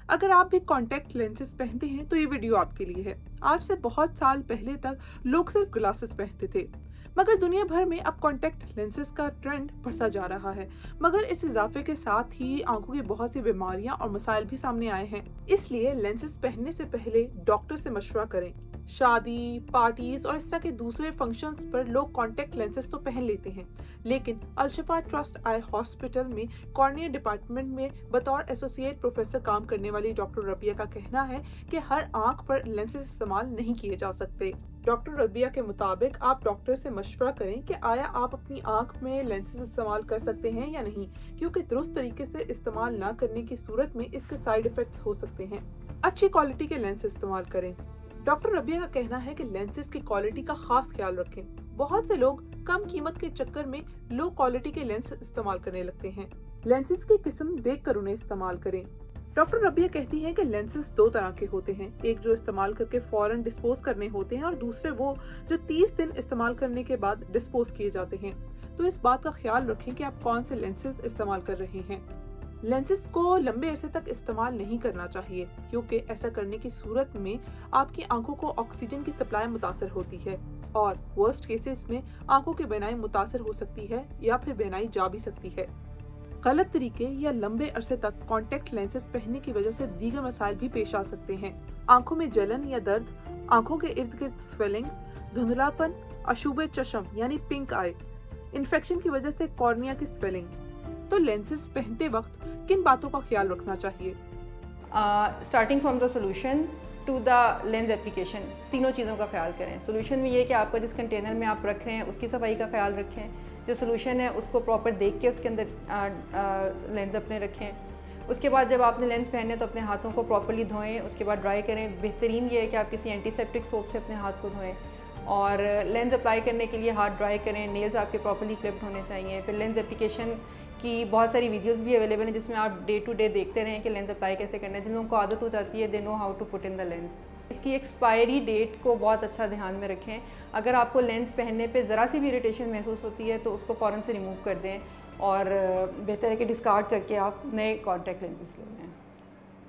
अगर आप भी कॉन्टैक्ट लेंसेज पहनते हैं तो ये वीडियो आपके लिए है। आज से बहुत साल पहले तक लोग सिर्फ ग्लासेस पहनते थे, मगर दुनिया भर में अब कॉन्टैक्ट लेंसेज का ट्रेंड बढ़ता जा रहा है। मगर इस इजाफे के साथ ही आंखों की बहुत सी बीमारियां और मसाइल भी सामने आए हैं। इसलिए लेंसेज पहनने से पहले डॉक्टर से मशवरा करें। शादी, पार्टीज और इस तरह के दूसरे फंक्शंस पर लोग कॉन्टैक्ट लेंसेज तो पहन लेते हैं, लेकिन अल-शिफा ट्रस्ट आई हॉस्पिटल में कॉर्निया डिपार्टमेंट में बतौर एसोसिएट प्रोफेसर काम करने वाली डॉक्टर रबिया का कहना है कि हर आंख पर लेंसेज इस्तेमाल नहीं किए जा सकते। डॉक्टर रबिया के मुताबिक आप डॉक्टर से मशवरा करें कि आया आप अपनी आंख में लेंसेज इस्तेमाल कर सकते हैं या नहीं, क्योंकि दुरुस्त तरीके से इस्तेमाल ना करने की सूरत में इसके साइड इफेक्ट्स हो सकते हैं। अच्छी क्वालिटी के लेंस इस्तेमाल करें। डॉक्टर रबिया का कहना है कि लेंसेज की क्वालिटी का खास ख्याल रखें। बहुत से लोग कम कीमत के चक्कर में लो क्वालिटी के लेंस इस्तेमाल करने लगते हैं। लेंसेज की किस्म देखकर उन्हें इस्तेमाल करें। डॉक्टर रबिया कहती हैं कि लेंसेज दो तरह के होते हैं, एक जो इस्तेमाल करके फौरन डिस्पोज करने होते हैं और दूसरे वो जो 30 दिन इस्तेमाल करने के बाद डिस्पोज किए जाते हैं। तो इस बात का ख्याल रखें कि आप कौन से लेंसेज इस्तेमाल कर रहे हैं। लेंसेज को लंबे अरसे तक इस्तेमाल नहीं करना चाहिए, क्योंकि ऐसा करने की सूरत में आपकी आंखों को ऑक्सीजन की सप्लाई मुतासर होती है और वर्स्ट केसेस में आंखों की बीनाई मुतासर हो सकती है या फिर बीनाई जा भी सकती है। गलत तरीके या लंबे अरसे तक कॉन्टैक्ट लेंसेज पहनने की वजह से दीगर मसाइल भी पेश आ सकते हैं। आंखों में जलन या दर्द, आंखों के इर्द गिर्द स्वेलिंग, धुंधलापन, अशुभ चश्म यानी पिंक आई, इन्फेक्शन की वजह से कॉर्निया की स्वेलिंग। तो लेंसेज पहनते वक्त किन बातों का ख्याल रखना चाहिए? Starting from the solution to the lens application, तीनों चीज़ों का ख्याल करें। सोल्यूशन में ये कि आपका जिस कंटेनर में आप रख रहे हैं उसकी सफाई का ख्याल रखें। जो सोल्यूशन है उसको प्रॉपर देख के उसके अंदर लेंस अपने रखें। उसके बाद जब आपने लेंस पहने तो अपने हाथों को प्रॉपर्ली धोएं, उसके बाद ड्राई करें। बेहतरीन ये है कि आप किसी एंटीसेप्टिक सोप से अपने हाथ को धोएं और लेंस अप्लाई करने के लिए हाथ ड्राई करें। नेल्स आपके प्रॉपर्ली क्लिप्ड होने चाहिए। फिर लेंस एप्लीकेशन की बहुत सारी वीडियोस भी अवेलेबल हैं जिसमें आप डे टू डे देखते रहें कि लेंस अप्लाई कैसे करना है। जिन लोगों को आदत हो जाती है, they know how to put in the lens. इसकी एक्सपायरी डेट को बहुत अच्छा ध्यान में रखें। अगर आपको लेंस पहनने पे ज़रा सी भी इरिटेशन महसूस होती है तो उसको फ़ौरन से रिमूव कर दें और बेहतर है कि डिस्कार्ड करके आप नए कॉन्टैक्ट लेंसेज ले लें।